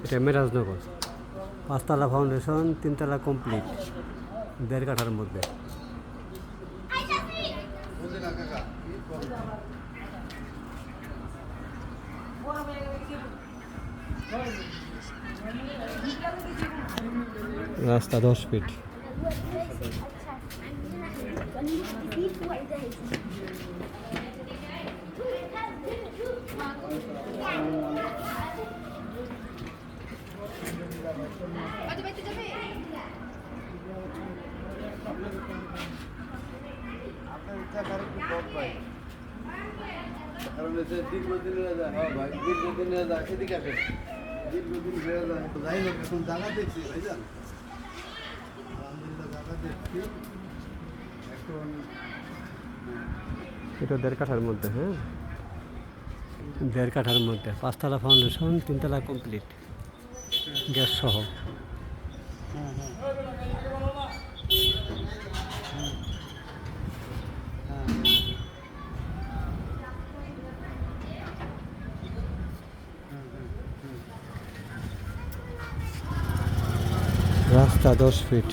এটা মেরাজনগর, 5 তলা ফাউন্ডেশন, 3 তলা কমপ্লিট, 1.5 কাঠার মধ্যে। রাস্তা 10 ফিট। কারণ দীর্ঘদিন হয়ে যায়, হ্যাঁ ভাই দীর্ঘদিন হয়ে যায়, এদিকে আসেন, দীর্ঘদিন হয়ে যায়। যাই হোক, এখন জায়গা দেখছি ভাইজান, আলহামদুলিল্লাহ জায়গা দেখছি এখন। এটা 1.5 কাঠার মধ্যে, হ্যাঁ 1.5 কাঠার মধ্যে, 5 তলা ফাউন্ডেশন, 3 তলা কমপ্লিট, গ্যাস সহ। হ্যাঁ হ্যাঁ রাস্তা 10 ফিট।